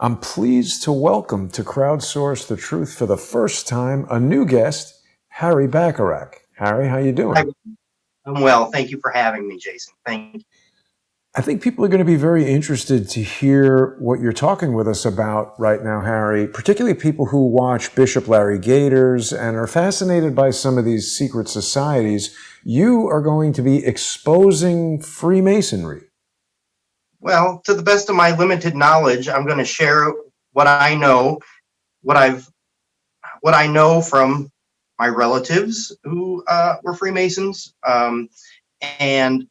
I'm pleased to welcome to Crowdsource the Truth for the first time a new guest, Harry Bacharach. Harry, how you doing? I'm well. Thank you for having me, Jason. Thank you. I think people are going to be very interested to hear what you're talking with us about right now, Harry, particularly people who watch Bishop Larry Gator's and are fascinated by some of these secret societies. You are going to be exposing Freemasonry. Well, to the best of my limited knowledge, I'm going to share what I know, what I know from my relatives who were Freemasons. And,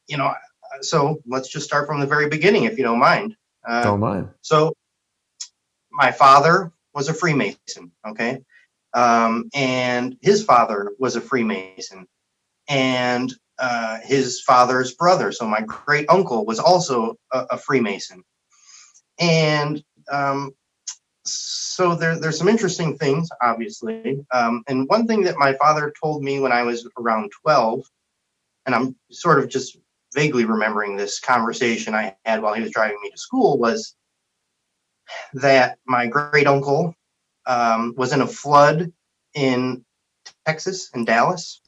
so let's just start from the very beginning, if you don't mind. Don't mind. So my father was a Freemason, okay? And his father was a Freemason. And his father's brother, so my great uncle, was also a Freemason. And so there's some interesting things, obviously. And one thing that my father told me when I was around 12, and I'm sort of just vaguely remembering this conversation I had while he was driving me to school, was that my great uncle was in a flood in Texas, in Dallas.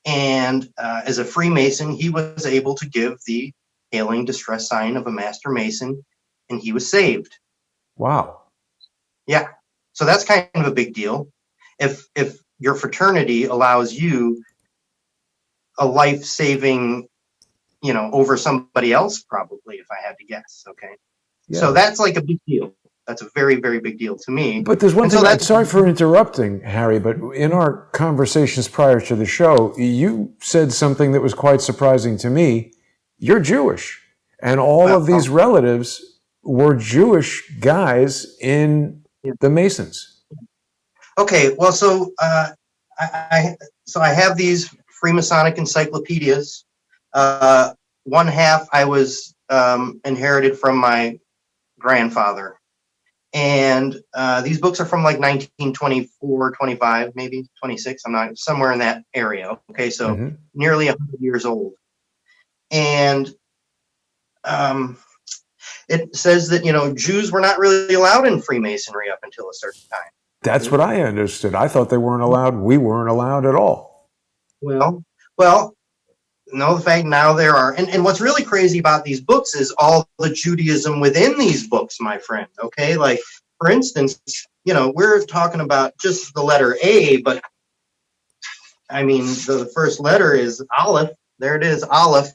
And as a Freemason, he was able to give the hailing distress sign of a Master Mason, and he was saved. Wow. Yeah. So that's kind of a big deal. If your fraternity allows you a life-saving, over somebody else, probably, if I had to guess. Okay. Yeah. So that's like a big deal. That's a very, very big deal to me. But there's one thing, sorry for interrupting, Harry, but in our conversations prior to the show, you said something that was quite surprising to me. You're Jewish, and all of these relatives were Jewish guys in the Masons. Okay, well, so I have these Freemasonic encyclopedias. One half I was inherited from my grandfather. And these books are from like 1924, 25, maybe 26. I'm not, somewhere in that area. Okay, so nearly 100 years old. And it says that, Jews were not really allowed in Freemasonry up until a certain time. That's what I understood. I thought they weren't allowed. We weren't allowed at all. Well, no, the fact now there are. And what's really crazy about these books is all the Judaism within these books, my friend. Okay, like, for instance, we're talking about just the letter A, but I mean, the first letter is Aleph. There it is, Aleph,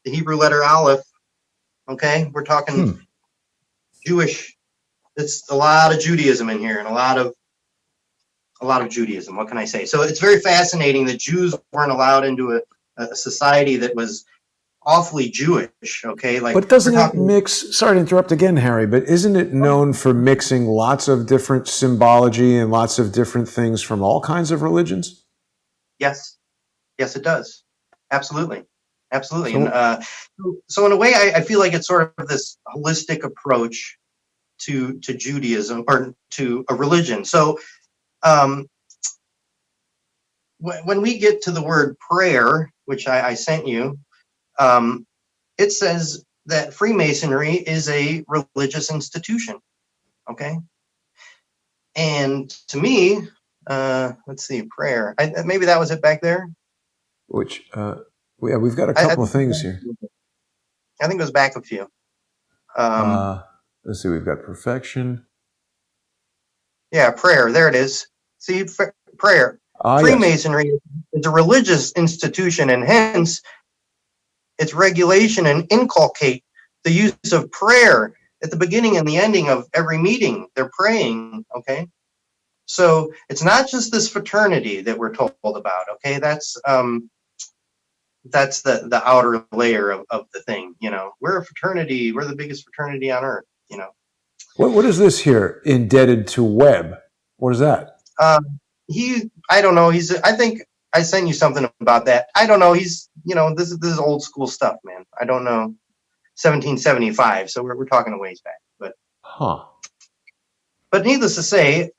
the Hebrew letter Aleph. Okay, we're talking Jewish. It's a lot of Judaism in here, and a lot of Judaism. What can I say? So it's very fascinating that Jews weren't allowed into a society that was awfully Jewish, okay? Like, but doesn't it mix, sorry to interrupt again, Harry, but isn't it known for mixing lots of different symbology and lots of different things from all kinds of religions? Yes, it does. Absolutely. So, and so in a way, I feel like it's sort of this holistic approach to Judaism, or to a religion. So when we get to the word prayer, which I sent you, it says that Freemasonry is a religious institution. Okay. And to me, let's see, prayer. Maybe that was it back there. Which, yeah, we've got a couple of things here. I think it was back a few. Let's see, we've got perfection. Yeah, prayer. There it is. See, prayer. Freemasonry is a religious institution, and hence its regulation and inculcate the use of prayer at the beginning and the ending of every meeting. They're praying, okay? So it's not just this fraternity that we're told about, okay? That's the outer layer of the thing, We're a fraternity. We're the biggest fraternity on earth, What is this here? Indebted to Webb. What is that? I don't know. I think I sent you something about that. I don't know. He's, this is old school stuff, man. I don't know. 1775. So we're talking a ways back, but needless to say,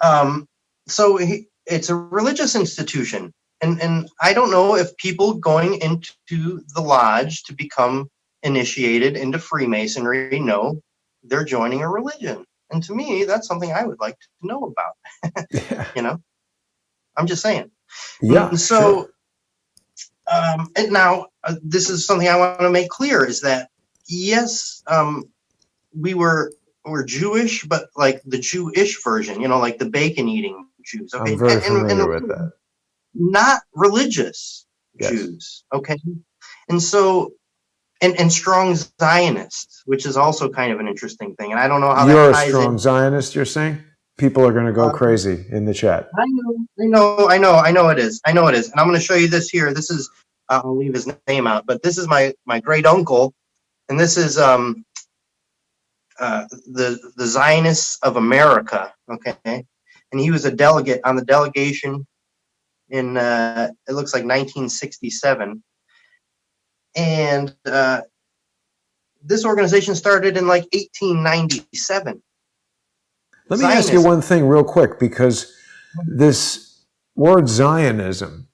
it's a religious institution. And I don't know if people going into the lodge to become initiated into Freemasonry know they're joining a religion. And to me, that's something I would like to know about. Yeah. You know, I'm just saying. Yeah. And so, and now this is something I want to make clear is that, yes, we're Jewish, but like the Jewish version, like the bacon eating Jews. Okay. I'm very familiar with that. Not religious Yes. Jews. Okay. And so, and strong Zionists, which is also kind of an interesting thing. And I don't know how You're that a ties strong in. Zionist, you're saying? People are going to go crazy in the chat. I know it is. And I'm going to show you this here. This is, I'll leave his name out, but this is my great uncle. And this is the Zionists of America. Okay. And he was a delegate on the delegation in, it looks like 1967. And this organization started in like 1897. Let me ask you one thing real quick, because this word Zionism,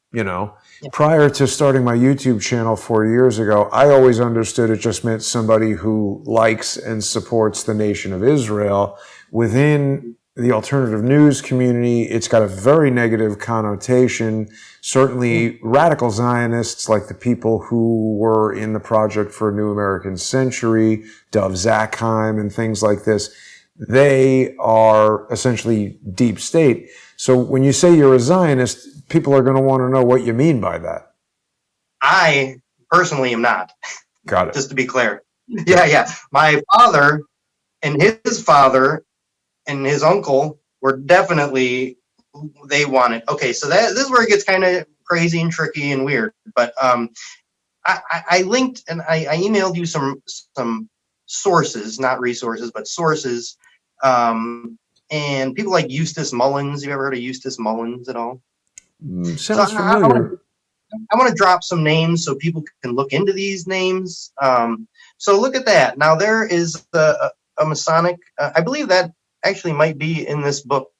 prior to starting my YouTube channel 4 years ago, I always understood it just meant somebody who likes and supports the nation of Israel. Within the alternative news community, it's got a very negative connotation. Certainly radical Zionists, like the people who were in the Project for a New American Century, Dov Zakheim and things like this, they are essentially deep state. So when you say you're a Zionist, people are going to want to know what you mean by that. I personally am not. Got it. Just to be clear. Yeah. My father and his father and his uncle were definitely, they wanted. Okay, so this is where it gets kind of crazy and tricky and weird. But I linked and I emailed you some sources, not resources, but sources. And people like Eustace Mullins. You ever heard of Eustace Mullins at all? Sounds familiar. I want to drop some names so people can look into these names. So look at that. Now there is a Masonic. I believe that actually might be in this book.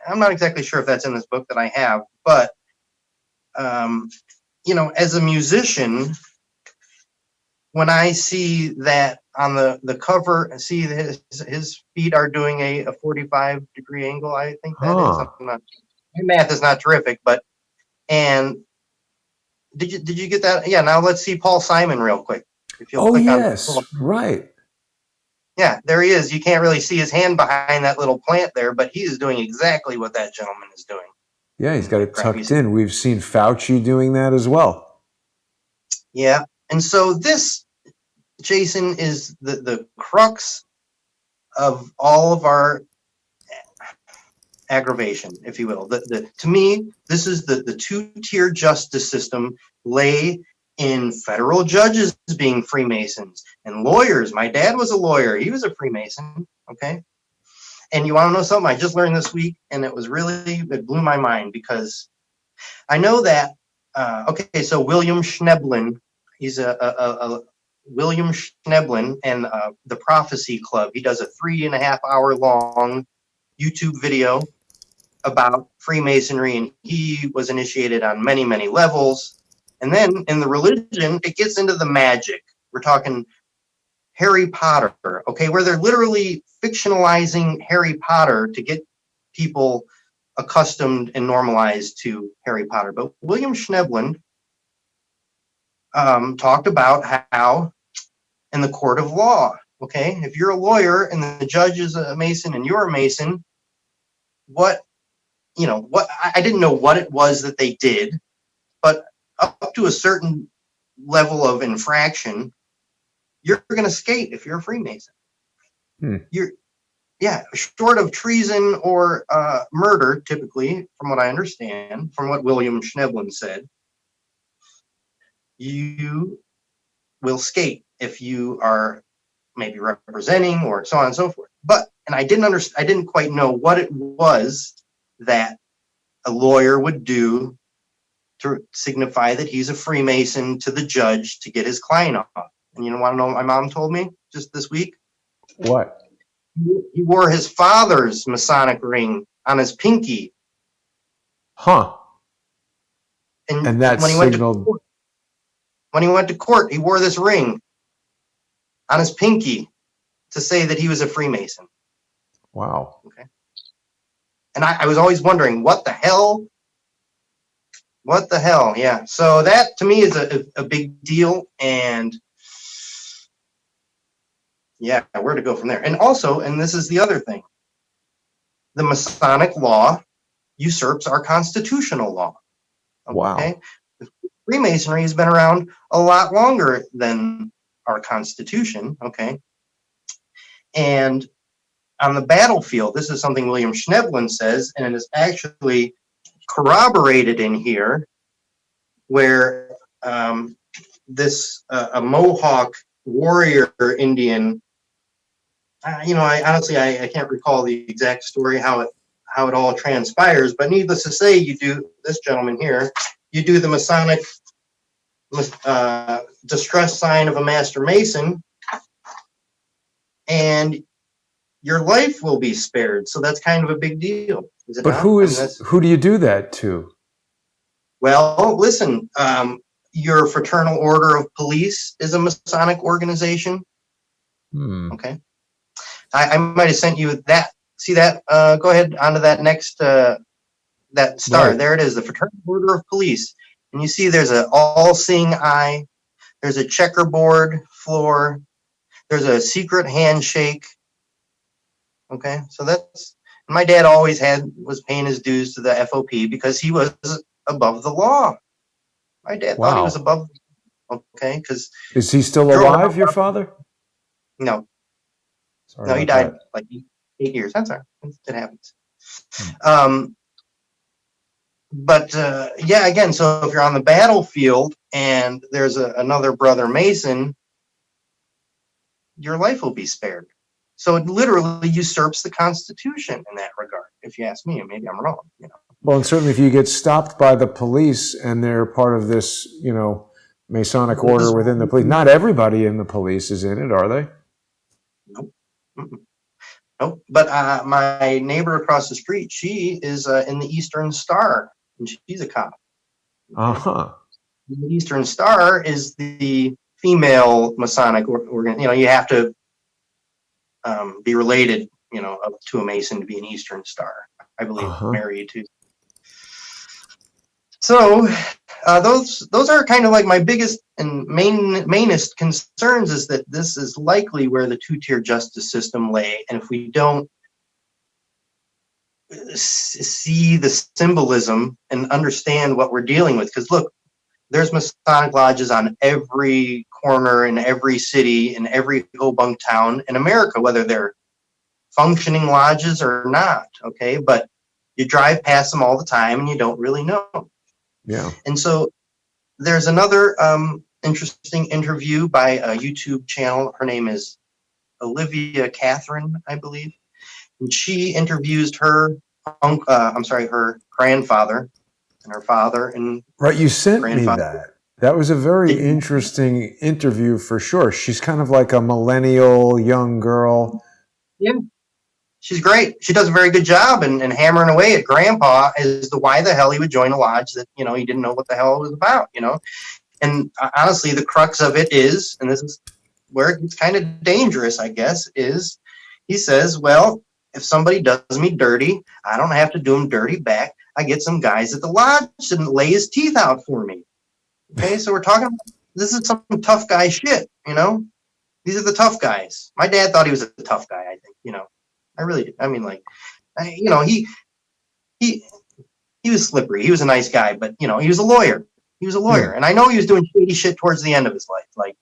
I'm not exactly sure if that's in this book that I have, but as a musician, when I see that on the cover, see his feet are doing a 45-degree angle. I think that is. My math is not terrific, but did you get that? Yeah. Now let's see Paul Simon real quick. If you'll click yes, right. Yeah, there he is. You can't really see his hand behind that little plant there, but he is doing exactly what that gentleman is doing. Yeah, he's got it tucked in. We've seen Fauci doing that as well. Yeah, and so this, Jason, is the crux of all of our aggravation, if you will. To me, this is the two-tier justice system lay in federal judges being Freemasons and lawyers. My dad was a lawyer. He was a Freemason. Okay. And you want to know something? I just learned this week, and it blew my mind, because I know that, so William Schneblin, he's a William Schneblin and the Prophecy Club. He does a 3.5 hour long YouTube video about Freemasonry, and he was initiated on many, many levels. And then in the religion, it gets into the magic. We're talking Harry Potter, okay, where they're literally fictionalizing Harry Potter to get people accustomed and normalized to Harry Potter. But William Schneblin talked about how in the court of law, okay, if you're a lawyer and the judge is a Mason and you're a Mason, I didn't know what it was that they did, but up to a certain level of infraction, you're going to skate if you're a Freemason. Short of treason or murder, typically, from what I understand, from what William Schneblin said, you will skate if you are maybe representing or so on and so forth. And I didn't quite know what it was that a lawyer would do to signify that he's a Freemason to the judge to get his client off. And you want to know what my mom told me just this week? What? He wore his father's Masonic ring on his pinky. Huh. And that when he went to court, he wore this ring on his pinky to say that he was a Freemason. Wow. Okay. And I was always wondering, what the hell? What the hell? Yeah. So that to me is a big deal. And yeah, where to go from there? And also, and this is the other thing, the Masonic law usurps our constitutional law. Okay. Wow. Freemasonry has been around a lot longer than our Constitution. Okay. And on the battlefield, this is something William Schneblin says, and it is actually corroborated in here, where this a Mohawk warrior Indian. I honestly I can't recall the exact story how it all transpires, but needless to say, you do this gentleman here. You do the Masonic distress sign of a Master Mason, and your life will be spared. So that's kind of a big deal, is it But not? who do you do that to? Well, listen, your Fraternal Order of Police is a Masonic organization. Okay. I might have sent you that. See that? Go ahead onto that next, that star. Right. There it is, the Fraternal Order of Police. And you see there's an all-seeing eye. There's a checkerboard floor. There's a secret handshake. Okay. So my dad always was paying his dues to the FOP because he was above the law. My dad thought he was above. Okay. Because is he still alive, your father? No. Sorry no, he died like 8 years. That's all right. It happens. But yeah, again, so if you're on the battlefield and there's another brother Mason, your life will be spared. So it literally usurps the Constitution in that regard, if you ask me, and maybe I'm wrong. Well, and certainly if you get stopped by the police and they're part of this, Masonic order within the police, not everybody in the police is in it, are they? Nope. Nope. But my neighbor across the street, she is in the Eastern Star, and she's a cop. Uh-huh. The Eastern Star is the female Masonic organ. You have to be related, to a Mason to be an Eastern Star. I believe married to. So those are kind of like my biggest and mainest concerns, is that this is likely where the two-tier justice system lay, and if we don't see the symbolism and understand what we're dealing with, because look, there's Masonic lodges on every corner in every city in every Hobunk town in America, whether they're functioning lodges or not. Okay, but you drive past them all the time and you don't really know. Yeah. And so there's another interesting interview by a YouTube channel. Her name is Olivia Catherine, I believe. And she interviews her grandfather and her father and right. You sent me that. That was a very interesting interview for sure. She's kind of like a millennial young girl. Yeah. She's great. She does a very good job and hammering away at Grandpa as to why the hell he would join a lodge that, he didn't know what the hell it was about, And honestly, the crux of it is, and this is where it's kind of dangerous, I guess, is he says, well, if somebody does me dirty, I don't have to do them dirty back. I get some guys at the lodge and lay his teeth out for me. Okay, so we're talking, this is some tough guy shit, These are the tough guys. My dad thought he was a tough guy, I think, I really did. I mean, like, he was slippery. He was a nice guy, but, he was a lawyer. He was a lawyer. And I know he was doing shady shit towards the end of his life, like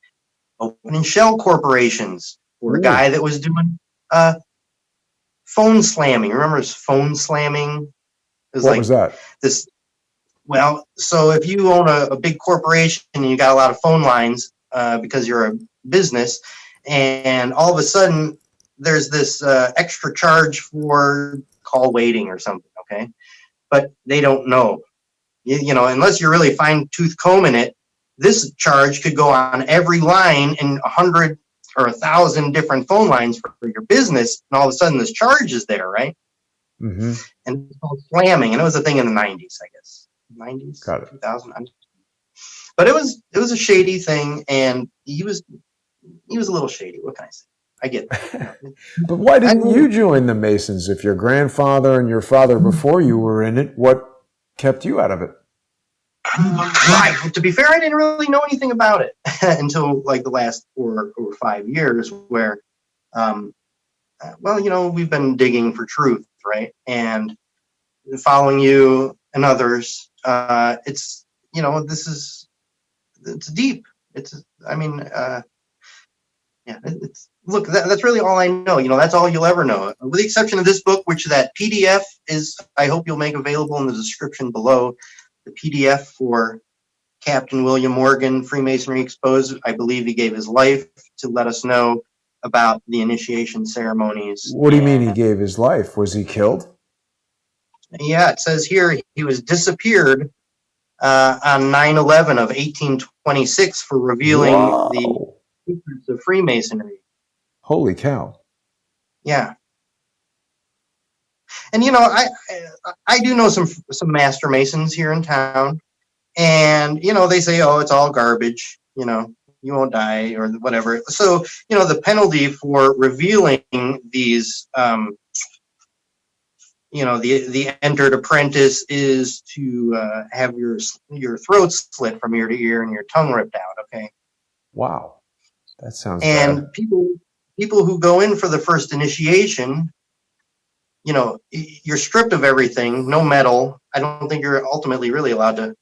opening shell corporations for a guy that was doing phone slamming. Remember phone slamming? What was that? Well, so if you own a big corporation and you got a lot of phone lines because you're a business, and all of a sudden there's this extra charge for call waiting or something, okay? But they don't know. Unless you're really fine-tooth combing it, this charge could go on every line in 100 or 1,000 different phone lines for your business, and all of a sudden this charge is there, right? Mm-hmm. And it's called slamming, and it was a thing in the 90s, I guess. 90s, Got it. 2000. But it was a shady thing, and he was a little shady. What can I say? I get that. But why didn't you join the Masons if your grandfather and your father before you were in it? What kept you out of it? Right. To be fair, I didn't really know anything about it until like the last 4 or 5 years where, well, we've been digging for truth, right? And following you and others, it's, it's deep. Look, that's really all I know. That's all you'll ever know. With the exception of this book, which that PDF is, I hope you'll make available in the description below. The PDF for Captain William Morgan, Freemasonry Exposed. I believe he gave his life to let us know about the initiation ceremonies. What do you mean he gave his life? Was he killed? Yeah, it says here he was disappeared on 9/11 of 1826 for revealing the secrets of Freemasonry. Holy cow. Yeah. And I do know some master masons here in town, and they say, oh, it's all garbage, you won't die or whatever. So the penalty for revealing these the entered apprentice is to have your throat slit from ear to ear and your tongue ripped out. Okay. Wow, that sounds and bad. people who go in for the first initiation, you're stripped of everything, no medal. I don't think you're ultimately really allowed to,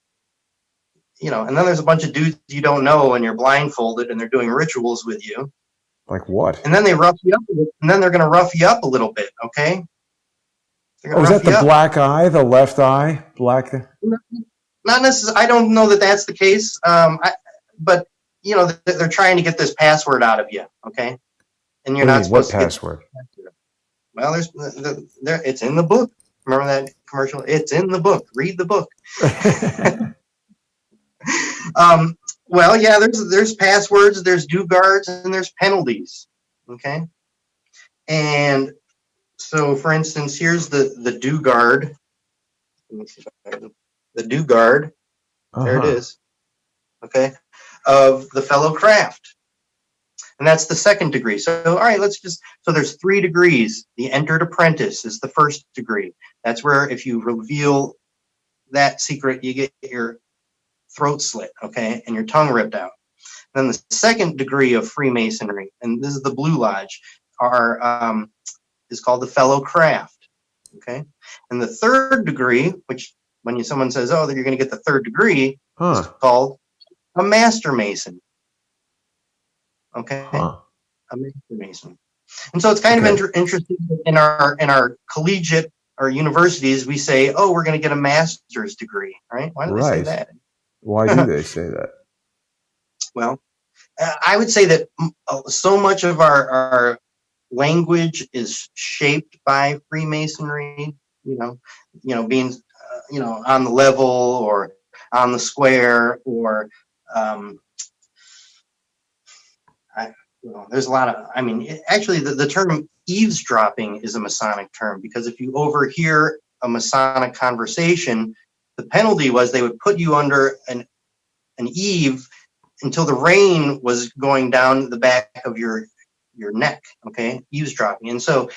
and then there's a bunch of dudes you don't know and you're blindfolded and they're doing rituals with you. Like what? And then they rough you up, and then they're going to rough you up a little bit. Okay. Oh, is that the black eye, the left eye? Black? Not necessarily. I don't know that that's the case. But they're trying to get this password out of you. Okay. And you're not supposed to get password? Well, it's in the book. Remember that commercial? It's in the book. Read the book. Well, yeah, there's passwords, there's due guards, and there's penalties. Okay. And so, for instance, here's the due guard. The due guard. There it is. Okay. Of the fellow craft. And that's the second degree. So, all right, so there's 3 degrees. The entered apprentice is the first degree. That's where if you reveal that secret, you get your throat slit, okay, and your tongue ripped out. And then the second degree of Freemasonry, and this is the Blue Lodge, is called the fellow craft, okay? And the third degree, which when someone says, oh, you're going to get the third degree, is called a Master Mason. Okay, a Master Mason. And so it's kind of interesting in our collegiate or universities, we say, oh, we're going to get a master's degree, right? Why do they say that? Why do they say that? Well, I would say that so much of our language is shaped by Freemasonry, being, on the level or on the square or, there's a lot of, actually the term eavesdropping is a Masonic term, because if you overhear a Masonic conversation, the penalty was they would put you under an eave until the rain was going down the back of your neck, okay? Eavesdropping. And so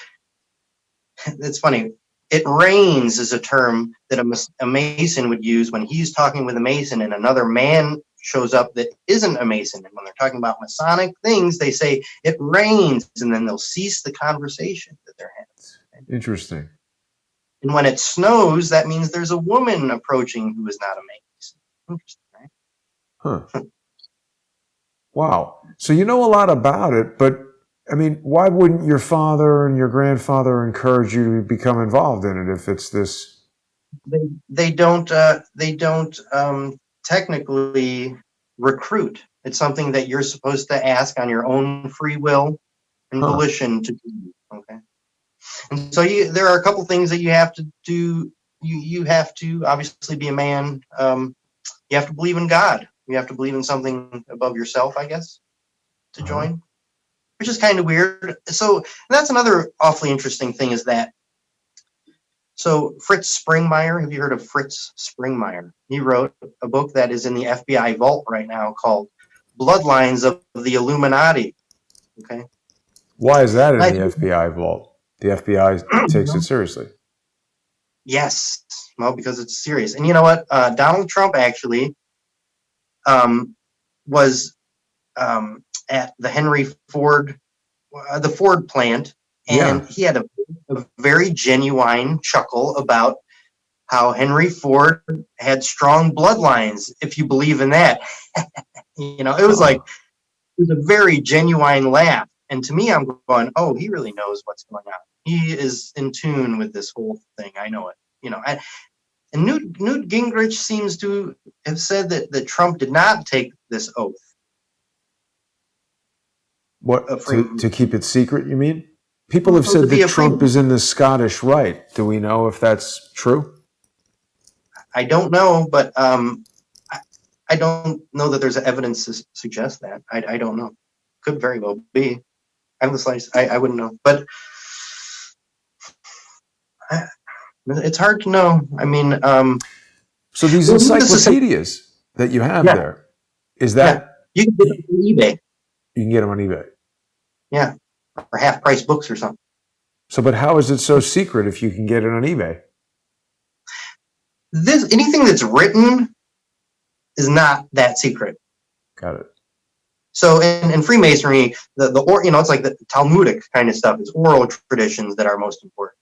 it's funny. It rains is a term that a Mason would use when he's talking with a Mason and another man shows up that isn't a Mason. And when they're talking about Masonic things, they say it rains, and then they'll cease the conversation that they're having. Interesting. And when it snows, that means there's a woman approaching who is not a Mason. Interesting, right? Huh. Wow. So you know a lot about it, but why wouldn't your father and your grandfather encourage you to become involved in it if it's this? They don't technically recruit. It's something that you're supposed to ask on your own free will and volition to do. Okay. And so there are a couple things that you have to do. You have to obviously be a man. You have to believe in God. You have to believe in something above yourself, I guess, to join, which is kind of weird. So that's another awfully interesting thing is that. So Fritz Springmeier, have you heard of Fritz Springmeier? He wrote a book that is in the FBI vault right now called Bloodlines of the Illuminati. Okay. Why is that in I the FBI vault? The FBI takes it seriously. Yes. Well, because it's serious. And you know what? Donald Trump actually was at the Ford plant, and he had a very genuine chuckle about how Henry Ford had strong bloodlines, if you believe in that. It was like, it was a very genuine laugh. And to me, I'm going, oh, he really knows what's going on. He is in tune with this whole thing. I know it. And Newt Gingrich seems to have said that Trump did not take this oath. What, to keep it secret, you mean? People have said that Trump is in the Scottish Rite. Do we know if that's true? I don't know, but I don't know that there's evidence to suggest that. I don't know. Could very well be. I wouldn't know. But it's hard to know. I mean, so these encyclopedias that you have there, is that you can get them on eBay? You can get them on eBay. Yeah, or half-price books or something. So, but how is it so secret if you can get it on eBay? Anything that's written is not that secret. Got it. So in Freemasonry, it's like the Talmudic kind of stuff. It's oral traditions that are most important.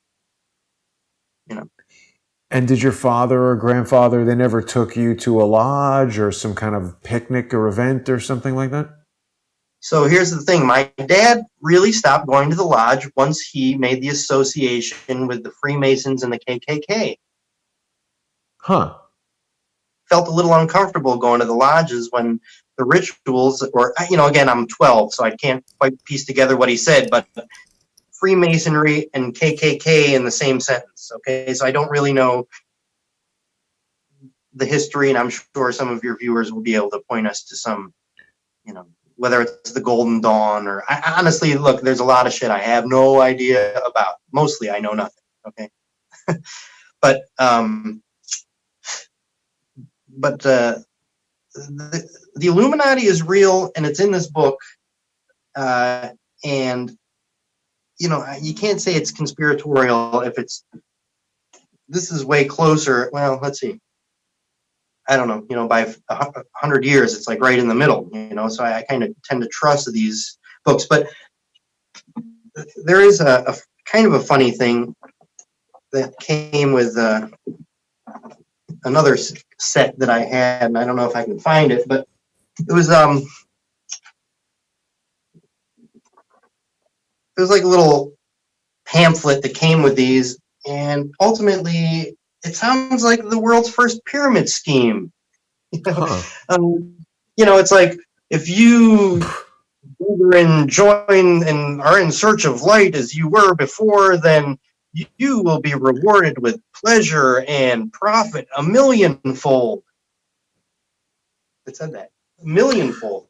And did your father or grandfather, they never took you to a lodge or some kind of picnic or event or something like that? So here's the thing. My dad really stopped going to the lodge once he made the association with the Freemasons and the KKK. Huh. Felt a little uncomfortable going to the lodges when the rituals, again, I'm 12, so I can't quite piece together what he said, but Freemasonry and KKK in the same sentence, okay? So I don't really know the history, and I'm sure some of your viewers will be able to point us to some, whether it's the Golden Dawn or, honestly, look, there's a lot of shit I have no idea about. Mostly I know nothing, okay? But the Illuminati is real, and it's in this book, and you can't say it's conspiratorial if this is way closer. Well, let's see. I don't know, by 100 years, it's like right in the middle, so I kind of tend to trust these books. But there is a kind of a funny thing that came with another set that I had, and I don't know if I can find it, but it was like a little pamphlet that came with these, and ultimately it sounds like the world's first pyramid scheme. It's like, if you join and are in search of light as you were before, then you will be rewarded with pleasure and profit a millionfold. It said that. A millionfold.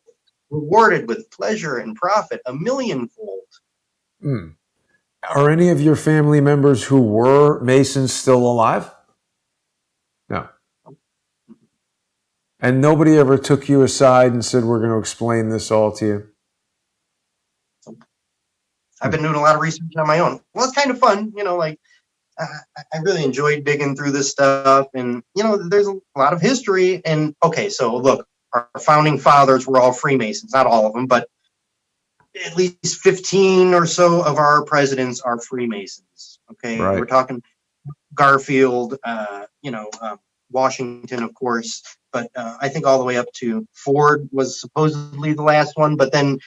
Rewarded with pleasure and profit a millionfold. Are any of your family members who were Masons still alive? No. And nobody ever took you aside and said, we're going to explain this all to you? I've been doing a lot of research on my own. Well, it's kind of fun, I really enjoyed digging through this stuff, and there's a lot of history. And okay, so look, our founding fathers were all Freemasons, not all of them, but at least 15 or so of our presidents are Freemasons. Okay, right. We're talking Garfield, Washington, of course, but I think all the way up to Ford was supposedly the last one, but then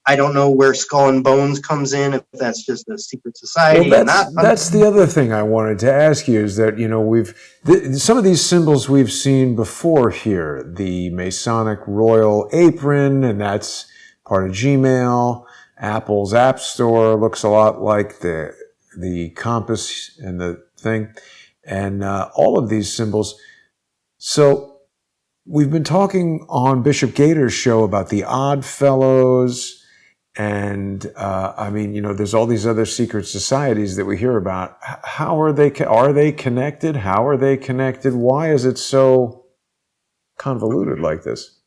I don't know where Skull and Bones comes in, if that's just a secret society. Well, that's the other thing I wanted to ask you, is that, some of these symbols we've seen before here, the Masonic Royal Apron, and that's part of Gmail. Apple's App Store looks a lot like the compass and the thing, and all of these symbols. So we've been talking on Bishop Gator's show about the Odd Fellows. And, there's all these other secret societies that we hear about. How are they connected? How are they connected? Why is it so convoluted like this?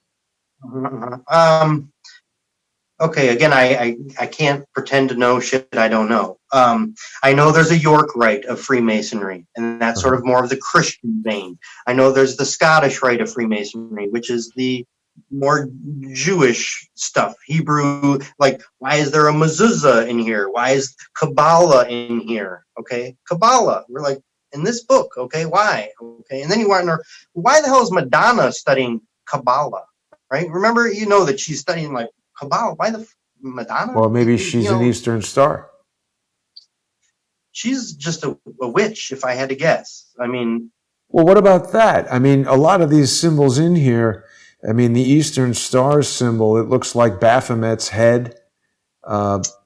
Okay, again, I can't pretend to know shit I don't know. I know there's a York Rite of Freemasonry, and that's sort of more of the Christian vein. I know there's the Scottish Rite of Freemasonry, which is the more Jewish stuff. Hebrew, like, why is there a mezuzah in here? Why is Kabbalah in here? Okay, Kabbalah. We're like, in this book, okay, why? Okay, and then you want to know, why the hell is Madonna studying Kabbalah? Right? Remember, you know that she's studying like Kabbalah. Why the Madonna? Well, maybe she's an Eastern Star. She's just a witch, if I had to guess. I mean, well, what about that? I mean, a lot of these symbols in here. I mean, the Eastern Star symbol. It looks like Baphomet's head.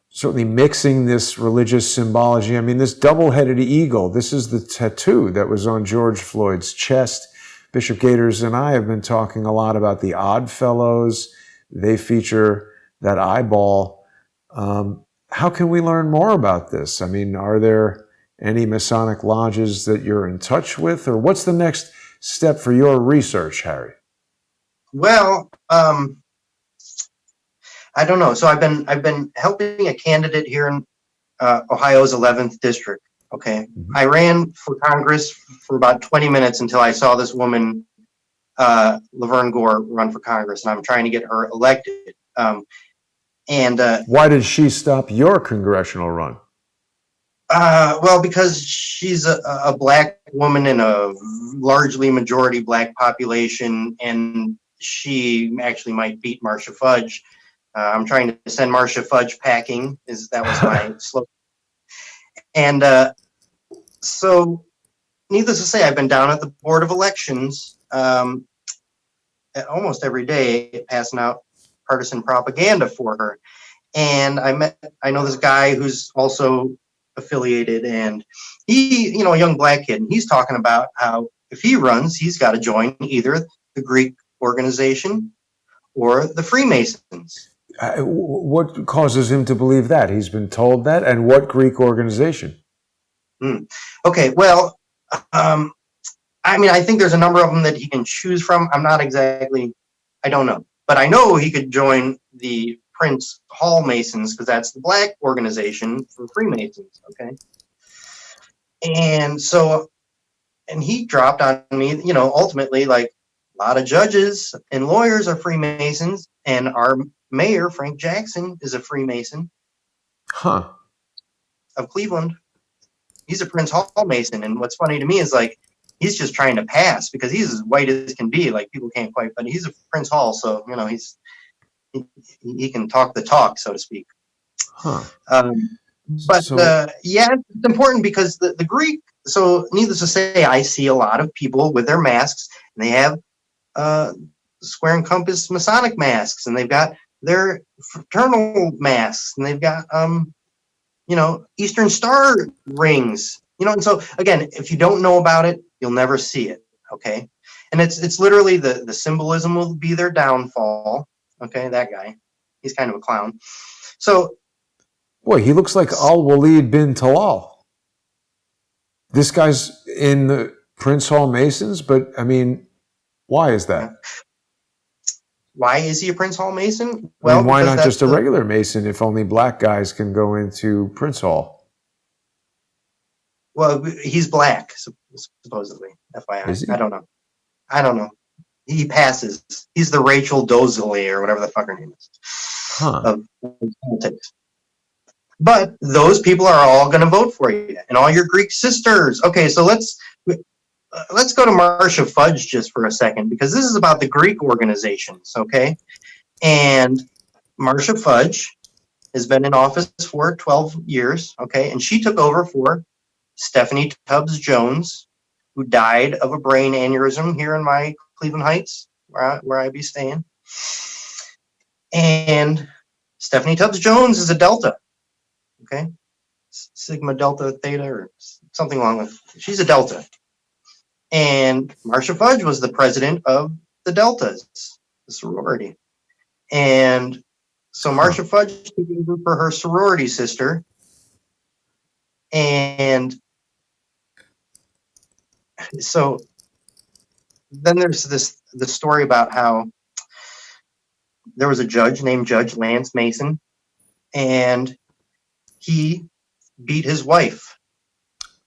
Certainly mixing this religious symbology. I mean, this double-headed eagle. This is the tattoo that was on George Floyd's chest. Bishop Gators and I have been talking a lot about the Odd Fellows. They feature that eyeball. How can we learn more about this? I mean, are there any Masonic lodges that you're in touch with, or what's the next step for your research, Harry? Well, I don't know. So I've been helping a candidate here in Ohio's 11th district. Okay, I ran for Congress for about 20 minutes until I saw this woman, Laverne Gore, run for Congress, and I'm trying to get her elected. Why did she stop your congressional run? Well, because she's a black woman in a largely majority black population, and she actually might beat Marcia Fudge. I'm trying to send Marcia Fudge packing. That was my slogan. And so, needless to say, I've been down at the Board of Elections almost every day, passing out partisan propaganda for her. And I know this guy who's also affiliated, and he, a young black kid, and he's talking about how if he runs, he's got to join either the Greek organization or the Freemasons. What causes him to believe that? He's been told that? And what Greek organization? Okay, well, I mean, I think there's a number of them that he can choose from. I don't know. But I know he could join the Prince Hall Masons, because that's the black organization for Freemasons, okay? And so, and he dropped on me, ultimately, like, a lot of judges and lawyers are Freemasons, and our mayor, Frank Jackson, is a Freemason. Huh. Of Cleveland. He's a Prince Hall Mason, and what's funny to me is, like, he's just trying to pass because he's as white as can be. Like, people can't quite, but he's a Prince Hall, so, he can talk the talk, so to speak. Huh. Yeah, it's important because the Greek, so needless to say, I see a lot of people with their masks, and they have square and compass Masonic masks, and they've got their fraternal masks, and they've got, Eastern Star rings, and so, again, if you don't know about it, you'll never see it, okay? And it's literally the symbolism will be their downfall, okay? That guy, he's kind of a clown. So, boy, he looks like Al-Walid bin Talal. This guy's in the Prince Hall Masons, but, I mean, why is that? Why is he a Prince Hall Mason? Well, I mean, why not just a regular Mason if only black guys can go into Prince Hall? Well, he's black, supposedly, FYI. Is he? I don't know. He passes. He's the Rachel Dolezal or whatever the fuck her name is. Of politics. But those people are all going to vote for you, and all your Greek sisters. Okay, so let's go to Marcia Fudge just for a second, because this is about the Greek organizations, okay? And Marcia Fudge has been in office for 12 years, okay? And she took over for Stephanie Tubbs Jones, who died of a brain aneurysm here in my Cleveland Heights, where I be staying. And Stephanie Tubbs Jones is a Delta, okay? Sigma Delta Theta or something along with. She's a Delta. And Marcia Fudge was the president of the Deltas, the sorority. And so Marcia Fudge took over for her sorority sister. And so then there's the story about how there was a judge named Judge Lance Mason, and he beat his wife.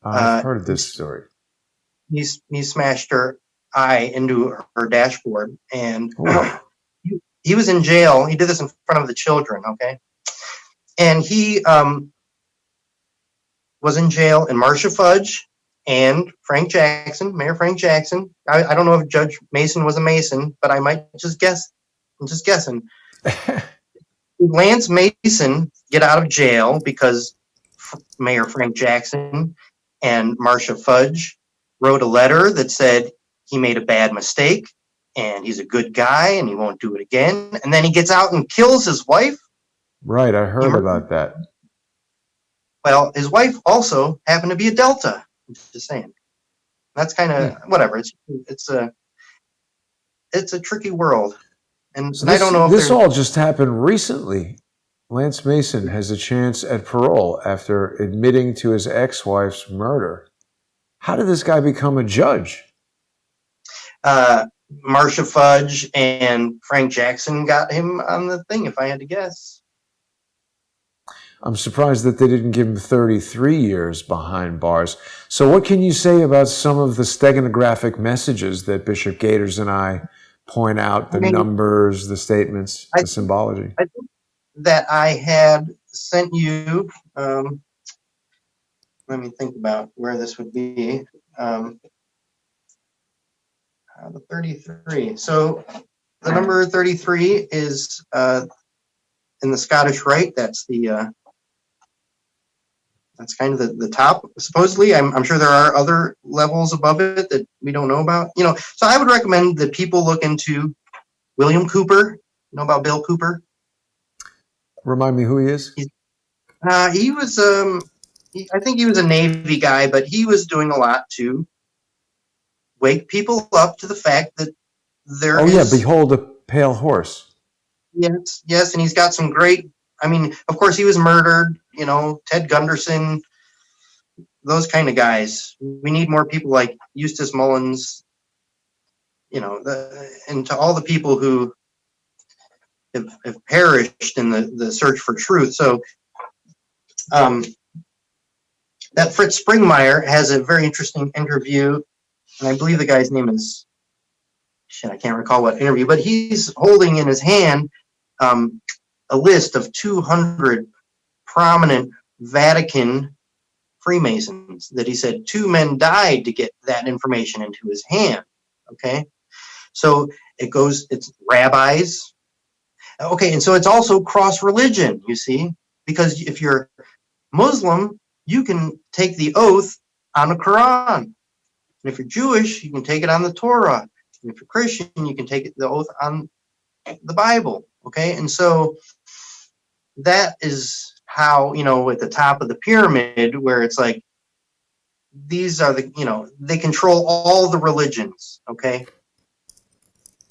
I've heard this story. He smashed her eye into her dashboard, and he was in jail. He did this in front of the children, okay? And he was in jail, and Marcia Fudge and Frank Jackson, Mayor Frank Jackson. I don't know if Judge Mason was a Mason, but I might just guess. I'm just guessing. Lance Mason get out of jail because Mayor Frank Jackson and Marcia Fudge wrote a letter that said he made a bad mistake and he's a good guy and he won't do it again. And then he gets out and kills his wife. Right, I heard about that. Well, his wife also happened to be a Delta. I'm just saying. That's kind of whatever. It's a tricky world. And So I don't know if this all just happened recently. Lance Mason has a chance at parole after admitting to his ex-wife's murder. How did this guy become a judge? Marcia Fudge and Frank Jackson got him on the thing, if I had to guess. I'm surprised that they didn't give him 33 years behind bars. So what can you say about some of the steganographic messages that Bishop Gators and I point out, the numbers, the statements, the symbology? I think that I had sent you, let me think about where this would be. The 33. So the number 33 is in the Scottish Rite. That's the that's kind of the top. Supposedly, I'm sure there are other levels above it that we don't know about. You know, so I would recommend that people look into William Cooper. You know about Bill Cooper? Remind me who he is. He was I think he was a Navy guy, but he was doing a lot to wake people up to the fact that there is... Behold a Pale Horse. Yes, and he's got some great... I mean, of course, he was murdered, you know, Ted Gunderson, those kind of guys. We need more people like Eustace Mullins, you know, and to all the people who have perished in the search for truth. So that Fritz Springmeier has a very interesting interview, and I believe the guy's name is, I can't recall what interview, but he's holding in his hand a list of 200 prominent Vatican Freemasons that he said 2 men died to get that information into his hand. Okay, so it's rabbis. Okay, and so it's also cross religion, you see, because if you're Muslim, you can take the oath on the Quran. And if you're Jewish, you can take it on the Torah. And if you're Christian, you can take the oath on the Bible. Okay, and so that is how, you know, at the top of the pyramid, where it's like, these are the, you know, they control all the religions, okay?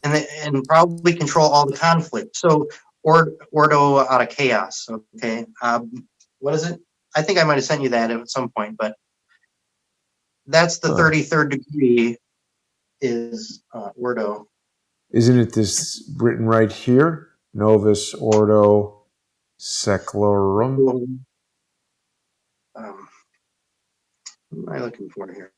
And probably control all the conflict. So, ordo out of chaos, okay? What is it? I think I might have sent you that at some point, but that's the 33rd degree is ordo. Isn't it this written right here? Novus Ordo Seclorum. What am I looking for here?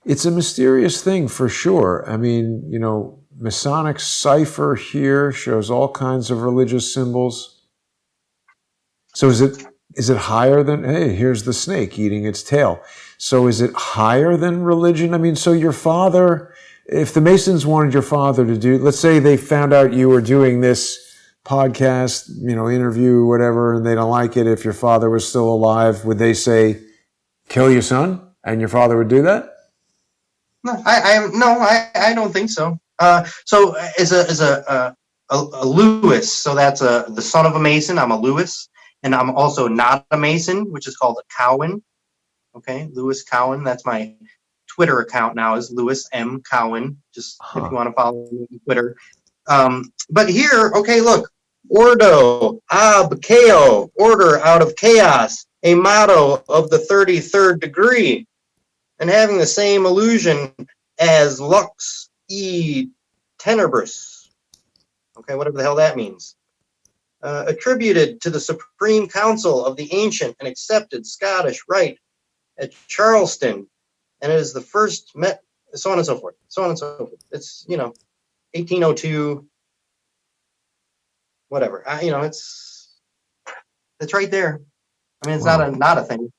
It's a mysterious thing for sure. I mean, you know, Masonic cipher here shows all kinds of religious symbols. So is it higher than, hey, here's the snake eating its tail. So is it higher than religion? I mean, so your father, if the Masons wanted your father to do, let's say they found out you were doing this podcast, you know, interview, whatever, and they don't like it, if your father was still alive, would they say, kill your son? And your father would do that? No, I don't think so. So as a Lewis, so that's the son of a Mason. I'm a Lewis, and I'm also not a Mason, which is called a Cowan. Okay, Lewis Cowan. That's my Twitter account now, is Lewis M. Cowan. Just if you want to follow me on Twitter. But here, okay, look, Ordo ab Chao, order out of chaos, a motto of the 33rd degree, and having the same illusion as lux e tenebris. Okay, whatever the hell that means. Attributed to the Supreme Council of the ancient and accepted Scottish Rite at Charleston, and it is the first so on and so forth, so on and so forth. It's 1802, whatever. It's right there. I mean, it's not a thing.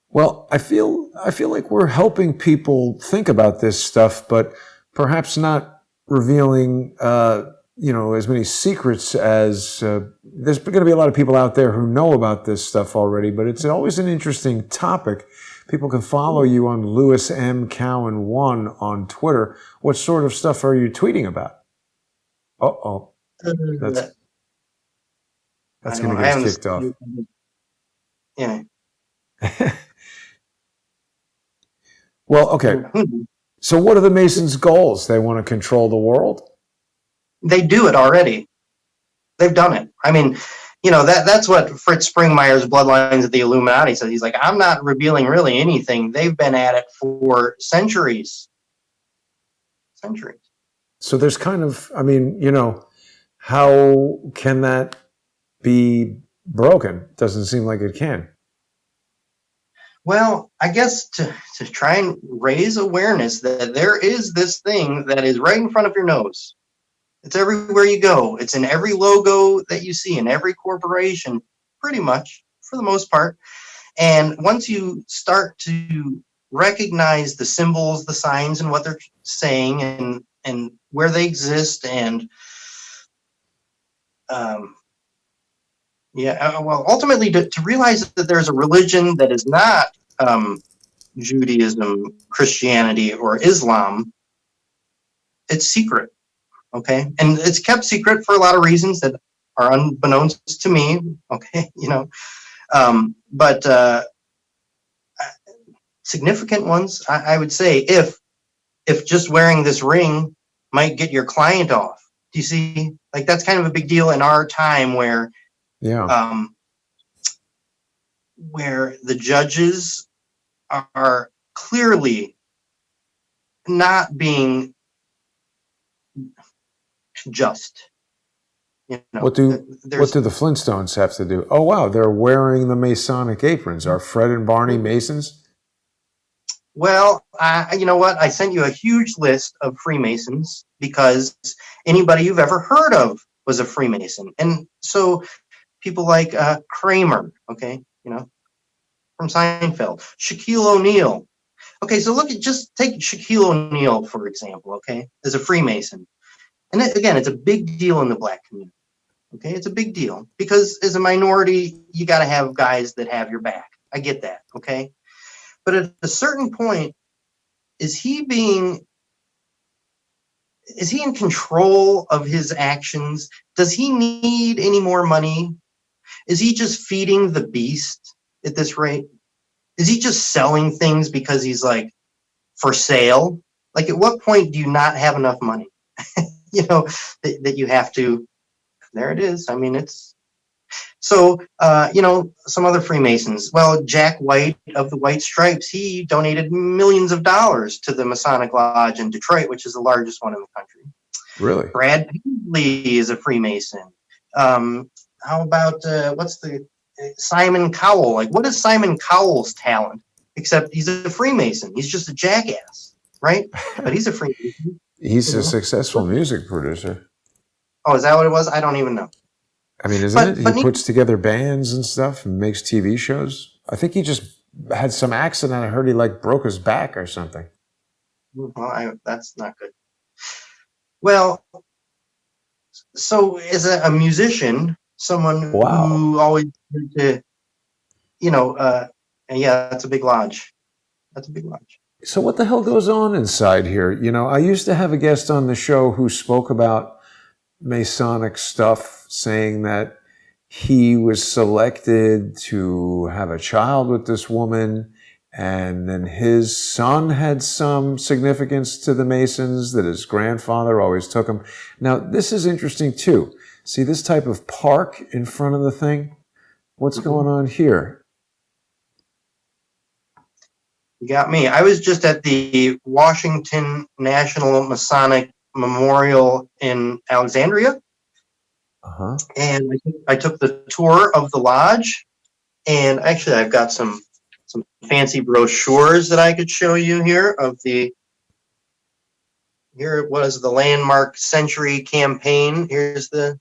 Well, I feel like we're helping people think about this stuff, but perhaps not revealing, as many secrets as there's going to be a lot of people out there who know about this stuff already. But it's always an interesting topic. People can follow you on Lewis M. Cowan 1 on Twitter. What sort of stuff are you tweeting about? That's going to get us kicked off. Yeah. Well, okay. So what are the Masons' goals? They want to control the world? They do it already. They've done it. I mean, that's what Fritz Springmeier's Bloodlines of the Illuminati says. He's like, I'm not revealing really anything. They've been at it for centuries. So there's kind of, how can that be broken? Doesn't seem like it can. Well, I guess to try and raise awareness that there is this thing that is right in front of your nose. It's everywhere you go. It's in every logo that you see in every corporation, pretty much, for the most part. And once you start to recognize the symbols, the signs, and what they're saying, and where they exist, and ultimately to realize that there's a religion that is not Judaism, Christianity, or Islam. It's secret. Okay, and it's kept secret for a lot of reasons that are unbeknownst to me. Okay, but significant ones, I would say, if just wearing this ring might get your client off. Do you see? Like, that's kind of a big deal in our time, where the judges are clearly not being just. What do the Flintstones have to do? Oh, wow, they're wearing the Masonic aprons. Are Fred and Barney Masons? Well, you know what? I sent you a huge list of Freemasons because anybody you've ever heard of was a Freemason. And so people like Kramer, okay, from Seinfeld, Shaquille O'Neal. Okay, so just take Shaquille O'Neal, for example, okay, as a Freemason. And again, it's a big deal in the Black community. Okay, it's a big deal because as a minority, you got to have guys that have your back. I get that, okay? But at a certain point, is he in control of his actions? Does he need any more money? Is he just feeding the beast at this rate? Is he just selling things because he's like for sale? Like, at what point do you not have enough money? That you have to, there it is. I mean, it's, so, some other Freemasons. Well, Jack White of the White Stripes, he donated millions of dollars to the Masonic Lodge in Detroit, which is the largest one in the country. Really? Brad Paisley is a Freemason. How about, Simon Cowell? Like, what is Simon Cowell's talent? Except he's a Freemason. He's just a jackass, right? But he's a Freemason. He's a successful music producer. Oh, is that what it was? I don't even know. I mean, isn't it? He puts together bands and stuff and makes TV shows. I think he just had some accident. I heard he broke his back or something. Well, that's not good. Well, so as a musician, someone who always to, that's a big lodge. That's a big lodge. So what the hell goes on inside here? I used to have a guest on the show who spoke about Masonic stuff, saying that he was selected to have a child with this woman, and then his son had some significance to the Masons, that his grandfather always took him. Now, this is interesting too. See this type of park in front of the thing? What's going on here? You got me. I was just at the Washington National Masonic Memorial in Alexandria, Uh-huh. and I took the tour of the lodge. And actually, I've got some fancy brochures that I could show you here of the. Here it was, the landmark century campaign. Here's the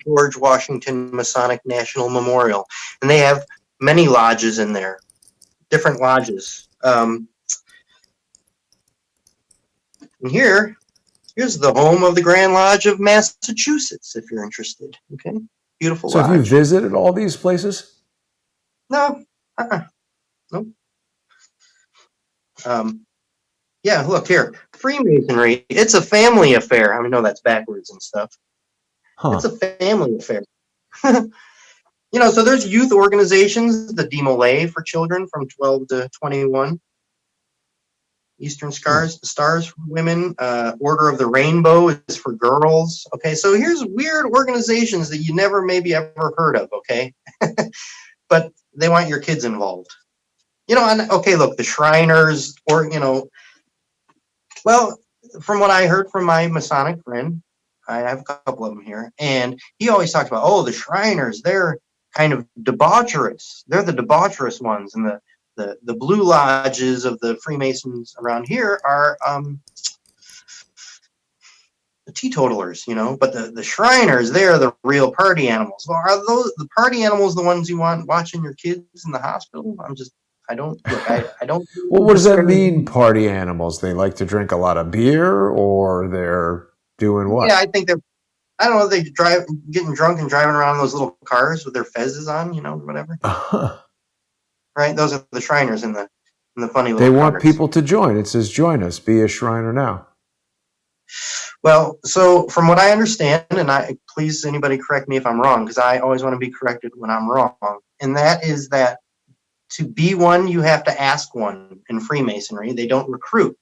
George Washington Masonic National Memorial, and they have many lodges in there, different lodges. And here's the home of the Grand Lodge of Massachusetts, if you're interested. Okay, beautiful So lodge. have you visited all these places? No, nope. Yeah, look here, Freemasonry. It's a family affair. I know that's backwards and stuff. Huh. It's a family affair. So there's youth organizations, the Demolay for children from 12 to 21. Eastern Stars for women. Order of the Rainbow is for girls. Okay, so here's weird organizations that you never maybe ever heard of, okay? But they want your kids involved. And okay, look, the Shriners, well, from what I heard from my Masonic friend, I have a couple of them here, and he always talks about, the Shriners, they're kind of debaucherous. They're the debaucherous ones, and the blue lodges of the Freemasons around here are the teetotalers, but the Shriners, they're the real party animals. Well, are those the party animals the ones you want watching your kids in the hospital? I don't. Well, what does that mean, party animals? They like to drink a lot of beer, or they're doing what? Yeah, I think I don't know. They getting drunk and driving around in those little cars with their fezzes on, whatever. Right? Those are the Shriners in the funny little. They want cars. people to join. It says, "Join us. Be a Shriner now." Well, so from what I understand, and please anybody correct me if I'm wrong, because I always want to be corrected when I'm wrong, and that is that to be one, you have to ask one in Freemasonry. They don't recruit.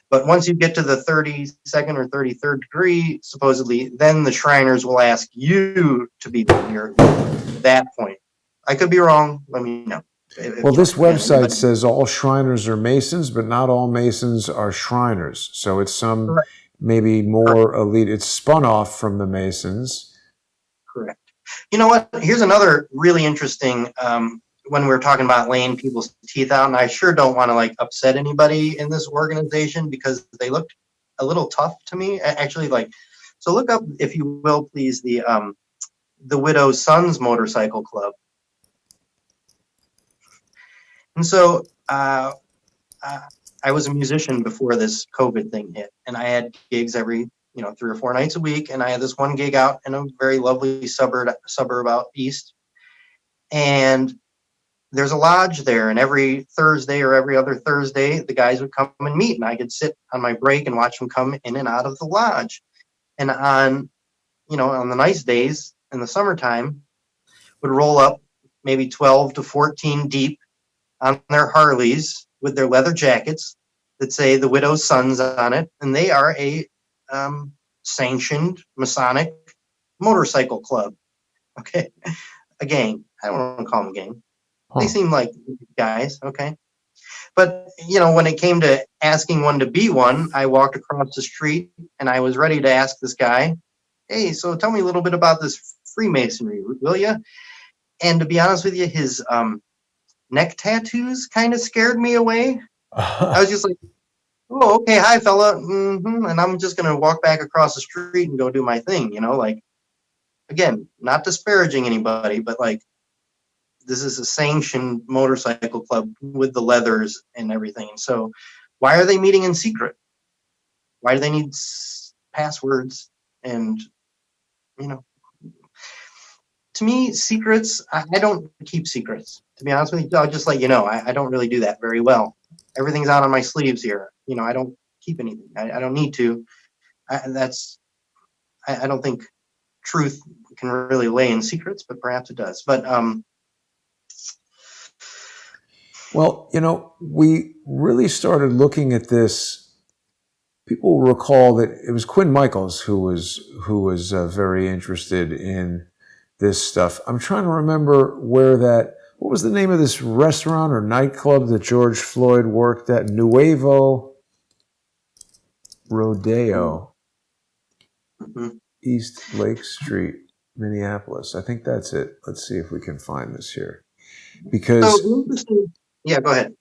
But once you get to the 32nd or 33rd degree, supposedly, then the Shriners will ask you to be one. At that point. I could be wrong. Let me know. Well, this website says all Shriners are Masons, but not all Masons are Shriners. So it's some maybe more elite. It's spun off from the Masons. Correct. You know what? Here's another really interesting, when we're talking about laying people's teeth out, and I sure don't want to upset anybody in this organization because they looked a little tough to me. Actually, so look up, if you will, please, the Widow's Sons Motorcycle Club. And so I was a musician before this COVID thing hit, and I had gigs every 3 or 4 nights a week, and I had this one gig out in a very lovely suburb out east, and there's a lodge there, and every Thursday or every other Thursday, the guys would come and meet, and I could sit on my break and watch them come in and out of the lodge. And on the nice days in the summertime, would roll up maybe 12 to 14 deep on their Harleys with their leather jackets that say the Widow's Sons on it, and they are a sanctioned Masonic motorcycle club. Okay, a gang. I don't want to call them a gang. They seem like guys, okay? But, when it came to asking one to be one, I walked across the street and I was ready to ask this guy, hey, so tell me a little bit about this Freemasonry, will you? And to be honest with you, his neck tattoos kind of scared me away. I was just like, oh, okay, hi, fella. Mm-hmm. And I'm just going to walk back across the street and go do my thing, again, not disparaging anybody, but this is a sanctioned motorcycle club with the leathers and everything. So why are they meeting in secret? Why do they need passwords? And, to me, secrets, I don't keep secrets. To be honest with you, I'll just let you know, I don't really do that very well. Everything's out on my sleeves here. I don't keep anything. I don't need to. I don't think truth can really lay in secrets, but perhaps it does. But, well, we really started looking at this. People recall that it was Quinn Michaels who was very interested in this stuff. I'm trying to remember where that. what was the name of this restaurant or nightclub that George Floyd worked at? Nuevo Rodeo, East Lake Street, Minneapolis. I think that's it. Let's see if we can find this here. Because, yeah, go ahead.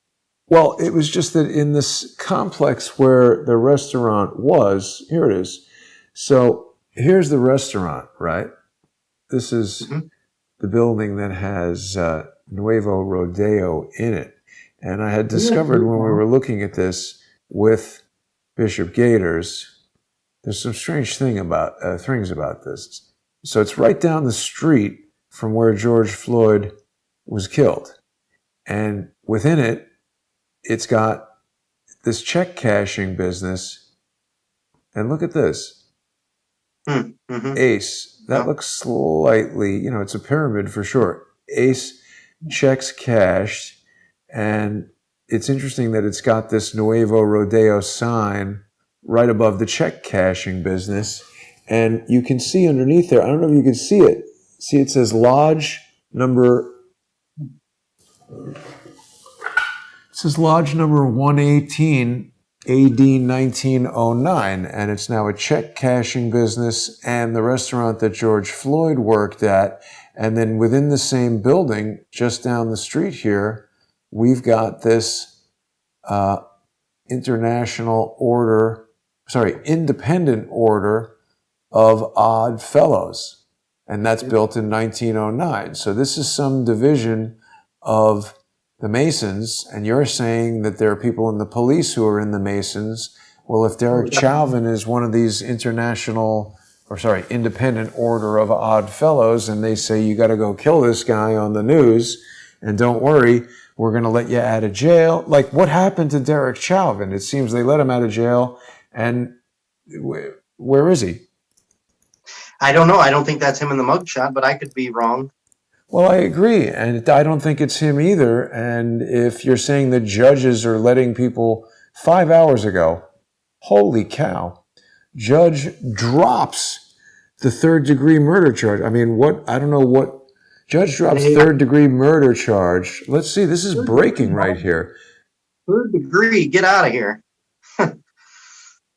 Well, it was just that in this complex where the restaurant was, here it is. So here's the restaurant, right? This is the building that has Nuevo Rodeo in it. And I had discovered when we were looking at this with Bishop Gators, there's some strange things about this. So it's right down the street from where George Floyd was killed. And within it, it's got this check cashing business. And look at this. Ace. That looks slightly, it's a pyramid for sure. Ace checks cashed. And it's interesting that it's got this Nuevo Rodeo sign right above the check cashing business. And you can see underneath there, I don't know if you can see it. See, it says Lodge number 118, AD 1909, and it's now a check cashing business and the restaurant that George Floyd worked at. And then within the same building, just down the street here, we've got this independent order of Odd Fellows, and that's built in 1909. So this is some division of the Masons, and you're saying that there are people in the police who are in the Masons. Well, if Derek Chauvin is one of these independent order of Odd Fellows, and they say you got to go kill this guy on the news, and don't worry, we're going to let you out of jail. Like, what happened to Derek Chauvin? It seems they let him out of jail, and where is he? I don't know. I don't think that's him in the mugshot, but I could be wrong. Well, I agree, and I don't think it's him either. And if you're saying the judges are letting people 5 hours ago, holy cow, judge drops the third-degree murder charge. I mean, I don't know what, judge drops third-degree murder charge. Let's see, this is breaking right here. Third degree, get out of here.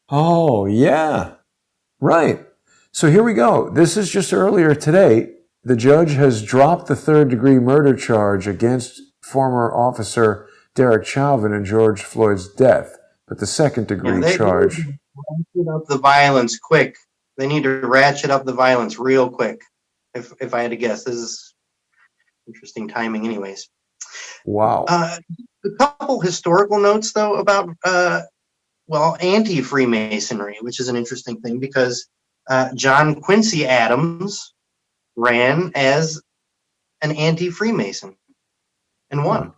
Oh, yeah, right. So here we go. This is just earlier today. The judge has dropped the third-degree murder charge against former officer Derek Chauvin in George Floyd's death, but the second-degree charge. Ratchet up the violence quick. They need to ratchet up the violence real quick. If I had to guess, this is interesting timing, anyways. Wow. A couple historical notes, though, about anti-Freemasonry, which is an interesting thing because John Quincy Adams ran as an anti-Freemason and won.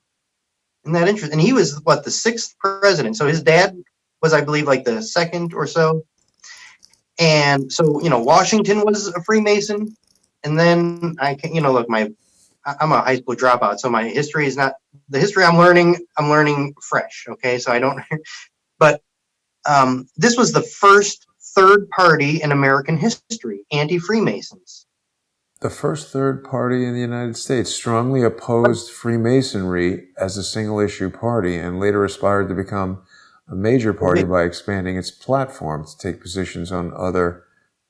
Isn't that interesting? And he was, the sixth president. So his dad was, I believe, like the second or so. And so, Washington was a Freemason. And then I'm a high school dropout. So my history is not the history I'm learning fresh. Okay. So I don't, but this was the first third party in American history, anti-Freemasons. The first third party in the United States strongly opposed Freemasonry as a single-issue party and later aspired to become a major party by expanding its platform to take positions on other...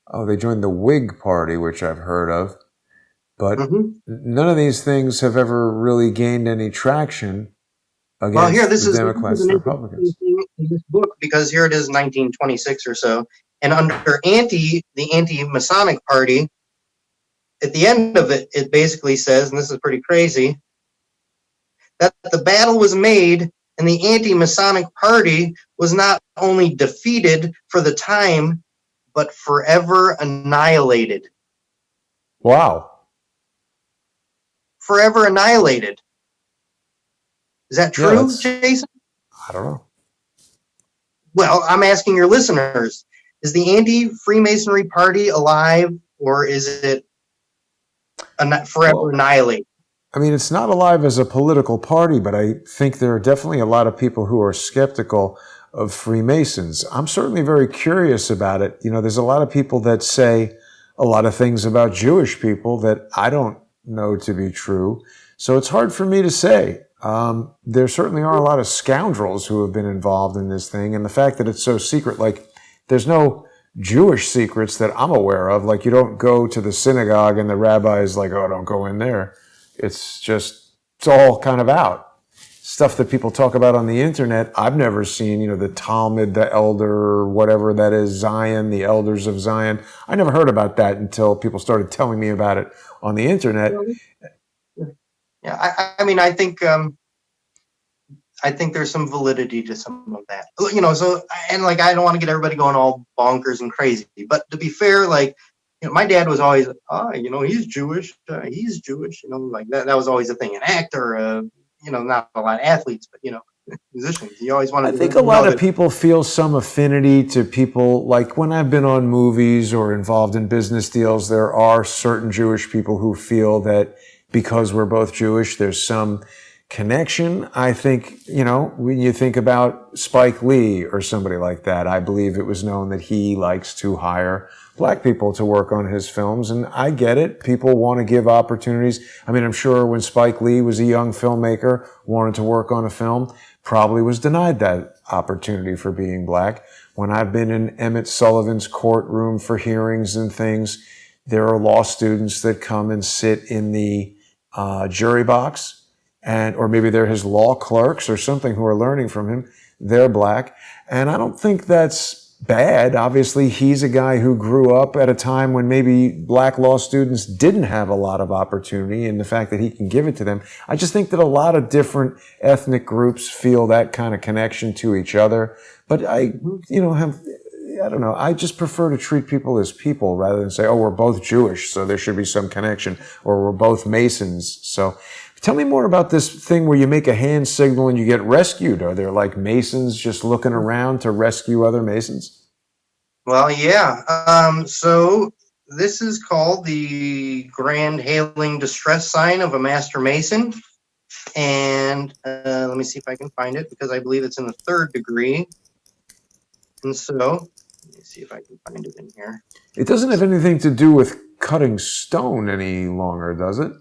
Oh, they joined the Whig Party, which I've heard of. But none of these things have ever really gained any traction against the Democrats and Republicans. In this book, because here it is 1926 or so, and under the anti-Masonic party, at the end of it, it basically says, and this is pretty crazy, that the battle was made and the anti-Masonic party was not only defeated for the time, but forever annihilated. Wow. Forever annihilated. Is that true, Jason? I don't know. Well, I'm asking your listeners, is the anti-Freemasonry party alive, or is it forever annihilated? I mean, it's not alive as a political party, but I think there are definitely a lot of people who are skeptical of Freemasons. I'm certainly very curious about it. There's a lot of people that say a lot of things about Jewish people that I don't know to be true. So it's hard for me to say. There certainly are a lot of scoundrels who have been involved in this thing. And the fact that it's so secret, like there's no Jewish secrets that I'm aware of. Like you don't go to the synagogue and the rabbi is like, oh, don't go in there. It's all kind of out. Stuff that people talk about on the internet, I've never seen, the Talmud, the Elder, whatever that is, Zion, the Elders of Zion. I never heard about that until people started telling me about it on the internet. Yeah, I mean, I think there's some validity to some of that. So, and like, I don't want to get everybody going all bonkers and crazy, but to be fair, like, my dad was always, he's Jewish, like that was always a thing. An actor, not a lot of athletes, but, musicians. He always wanted I to think a lot of people feel some affinity to people, like when I've been on movies or involved in business deals, there are certain Jewish people who feel that because we're both Jewish, there's some connection. I think, when you think about Spike Lee or somebody like that, I believe it was known that he likes to hire black people to work on his films. And I get it. People want to give opportunities. I mean, I'm sure when Spike Lee was a young filmmaker, wanted to work on a film, probably was denied that opportunity for being black. When I've been in Emmett Sullivan's courtroom for hearings and things, there are law students that come and sit in the jury box, or maybe they're his law clerks or something who are learning from him. They're black. And I don't think that's bad. Obviously, he's a guy who grew up at a time when maybe black law students didn't have a lot of opportunity, and the fact that he can give it to them. I just think that a lot of different ethnic groups feel that kind of connection to each other. But I don't know. I just prefer to treat people as people rather than say, oh, we're both Jewish, so there should be some connection, or we're both Masons. So tell me more about this thing where you make a hand signal and you get rescued. Are there like Masons just looking around to rescue other Masons? Well, yeah. So this is called the Grand Hailing Distress Sign of a Master Mason. And let me see if I can find it, because I believe it's in the 3rd degree. And so let me see if I can find it in here. It doesn't have anything to do with cutting stone any longer, does it?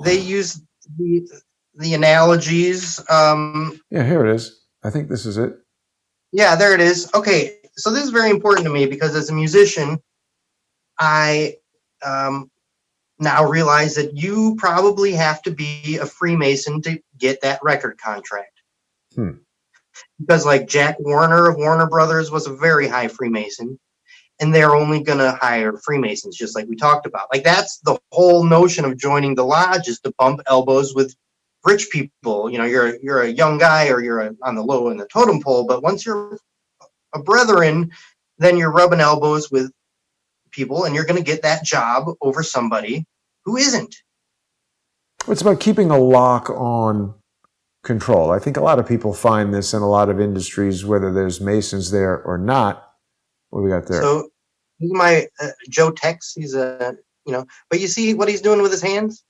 They use the analogies. Yeah, here it is. I think this is it. Yeah, there it is. Okay, so this is very important to me because as a musician, I now realize that you probably have to be a Freemason to get that record contract. Because like Jack Warner of Warner Brothers was a very high Freemason, and they're only going to hire Freemasons, just like we talked about. Like that's the whole notion of joining the lodge, is to bump elbows with rich people. You're a young guy, or you're on the low in the totem pole, but once you're a brethren, then you're rubbing elbows with people, and you're going to get that job over somebody who isn't. It's about keeping a lock on control. I think a lot of people find this in a lot of industries, whether there's Masons there or not. What do we got there? So he's my Joe Tex. He's but you see what he's doing with his hands?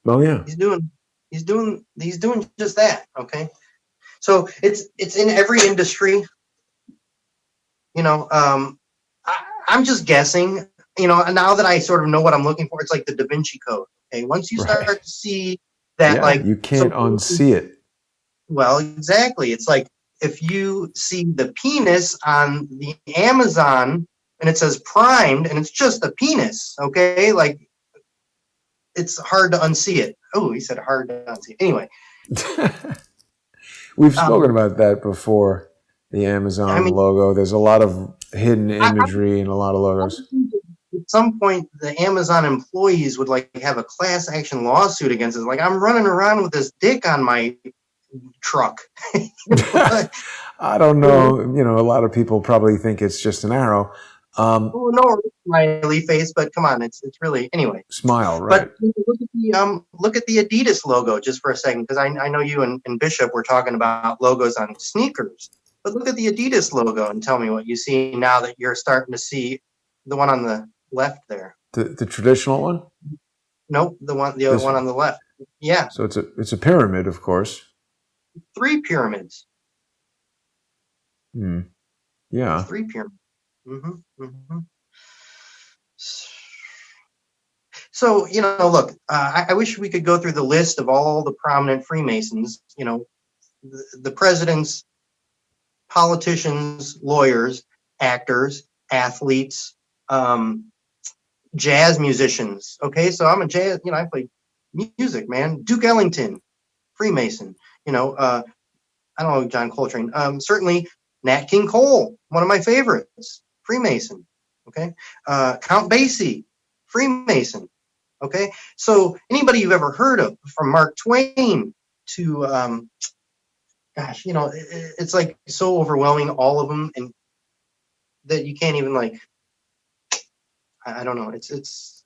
Oh yeah. He's doing just that. Okay. So it's in every industry. I'm just guessing, now that I sort of know what I'm looking for, it's like the Da Vinci Code. Okay. Once you start to see that, you can't unsee it. Well, exactly. It's like, if you see the penis on the Amazon and it says primed and it's just a penis, okay? Like, it's hard to unsee it. Oh, he said hard to unsee. Anyway. We've spoken about that before, the Amazon logo. There's a lot of hidden imagery and a lot of logos. At some point, the Amazon employees would have a class action lawsuit against us. Like, I'm running around with this dick on my truck. I don't know. A lot of people probably think it's just an arrow. No smiley face, but come on, it's really, anyway. Smile, right? But look at the Adidas logo just for a second, because I know you and Bishop were talking about logos on sneakers. But look at the Adidas logo and tell me what you see now that you're starting to see the one on the left there. The traditional one? Nope, the other one on the left. Yeah. So it's a pyramid, of course. 3 pyramids. Yeah. 3 pyramids. So, look, I wish we could go through the list of all the prominent Freemasons, the presidents, politicians, lawyers, actors, athletes, jazz musicians. Okay, so I'm a jazz, I play music, man. Duke Ellington, Freemason. I don't know John Coltrane. Certainly Nat King Cole, one of my favorites, Freemason. Okay, Count Basie, Freemason. Okay, so anybody you've ever heard of, from Mark Twain to gosh, it's like so overwhelming, all of them, and that you can't even I don't know. It's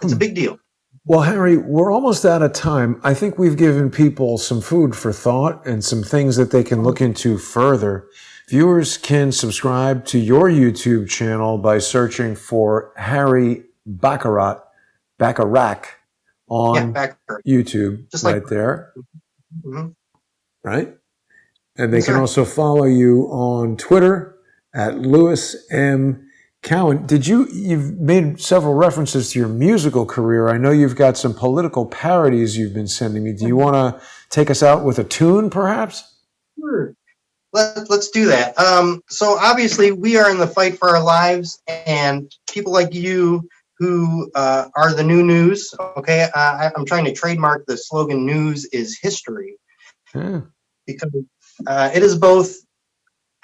a big deal. Well, Harry, we're almost out of time. I think we've given people some food for thought and some things that they can look into further. Viewers can subscribe to your YouTube channel by searching for Harry Bacharach on YouTube, just right there. Mm-hmm. Right? And they can also follow you on Twitter at Lewis M. Cowan. You've made several references to your musical career. I know you've got some political parodies you've been sending me. Do you want to take us out with a tune, perhaps? Sure. Let's do that. So obviously we are in the fight for our lives, and people like you who are the new news. Okay. I'm trying to trademark the slogan, news is history. Yeah. Because it is both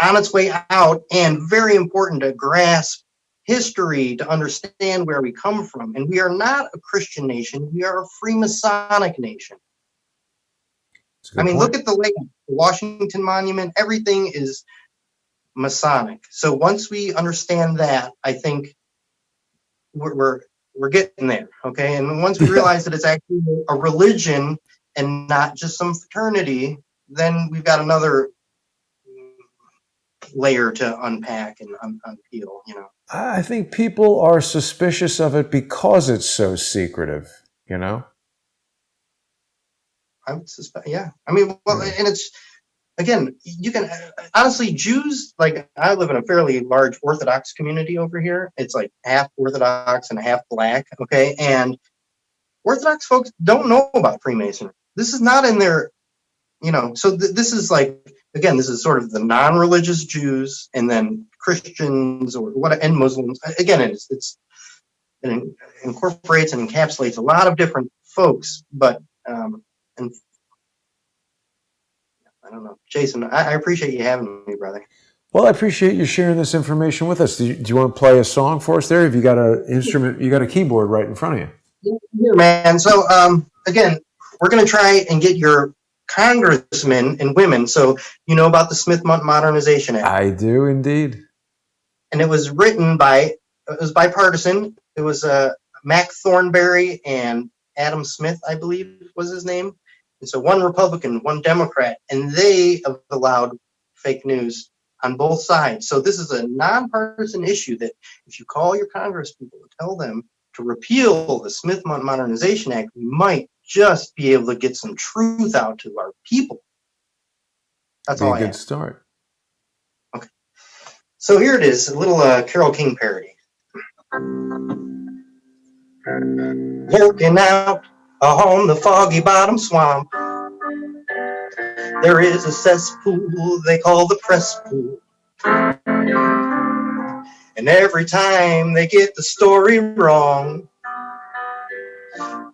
on its way out and very important to grasp history, to understand where we come from. And we are not a Christian nation. We are a Freemasonic nation. I mean, look at the layout, the Washington Monument, everything is Masonic. So once we understand that, I think we're getting there, okay? And once we realize that it's actually a religion and not just some fraternity, then we've got another layer to unpack and unpeel, I think people are suspicious of it because it's so secretive, I would suspect, yeah. I mean, well, and it's, again, you can, honestly, Jews, I live in a fairly large Orthodox community over here. It's like half Orthodox and half Black, okay? And Orthodox folks don't know about Freemasonry. This is not in their, so this is again, this is sort of the non-religious Jews, and then Christians and Muslims. Again, it incorporates and encapsulates a lot of different folks, but and I don't know, Jason, I appreciate you having me, brother. Well, I appreciate you sharing this information with us. Do you want to play a song for us there? Have you got an instrument, you got a keyboard right in front of you? Yeah, man. So again, we're going to try and get your congressmen and women. So you know about the Smith-Mundt Modernization Act? I do indeed. And it was bipartisan. It was Mac Thornberry and Adam Smith, I believe was his name. And so one Republican, one Democrat, and they have allowed fake news on both sides. So this is a nonpartisan issue that if you call your congresspeople and tell them to repeal the Smith-Mundt Modernization Act, we might just be able to get some truth out to our people. That's all I have. Good start. Okay. So here it is, a little Carole King parody. Lurking out on the foggy bottom swamp, there is a cesspool they call the press pool. And every time they get the story wrong,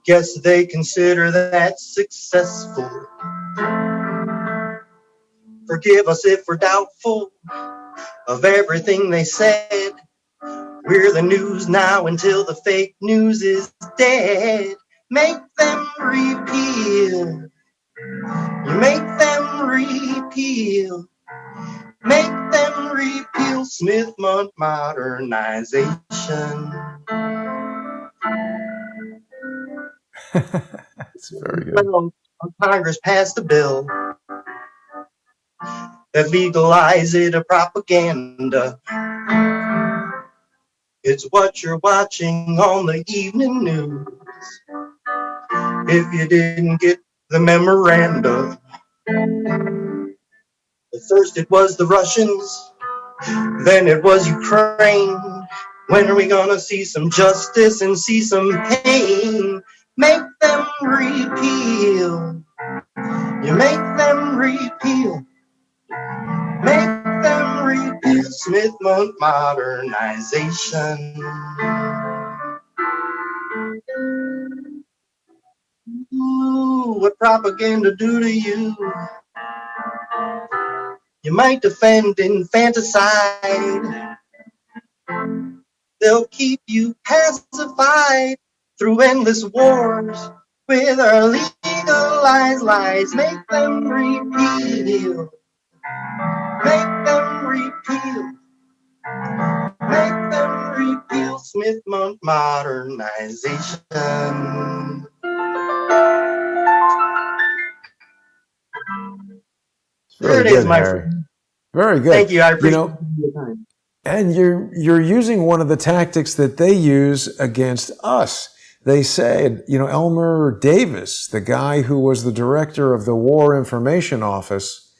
guess they consider that successful. Forgive us if we're doubtful of everything they said. We're the news now until the fake news is dead. Make them repeal. You make them repeal. Make them repeal Smith-Mundt Modernization. That's very good. Well, Congress passed a bill that legalizes a propaganda. It's what you're watching on the evening news. If you didn't get the memoranda, at first it was the Russians, then it was Ukraine, When are we gonna see some justice and see some pain? Make them repeal. You make them repeal. Make them repeal Smith-Monk modernization. Ooh, what propaganda do to you? You might defend infanticide. They'll keep you pacified through endless wars with our legalized lies. Make them repeal. Make them repeal. Make them repeal Smith-Monk modernization. There it is, my friend. Very good. Thank you. I appreciate your time. And you're using one of the tactics that they use against us. They said, Elmer Davis, the guy who was the director of the War Information Office,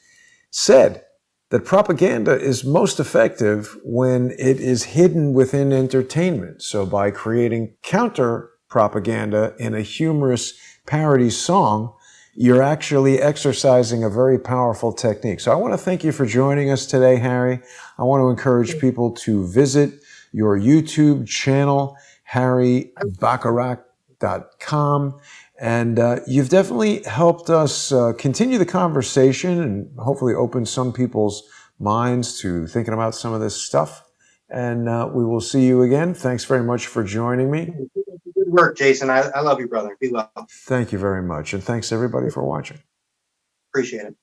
said that propaganda is most effective when it is hidden within entertainment. So by creating counter propaganda in a humorous parody song, you're actually exercising a very powerful technique. So I want to thank you for joining us today, Harry. I want to encourage people to visit your YouTube channel, harrybacharach.com. And you've definitely helped us continue the conversation and hopefully open some people's minds to thinking about some of this stuff. And we will see you again. Thanks very much for joining me. Good work, Jason. I love you, brother. Be well. Thank you very much. And thanks, everybody, for watching. Appreciate it.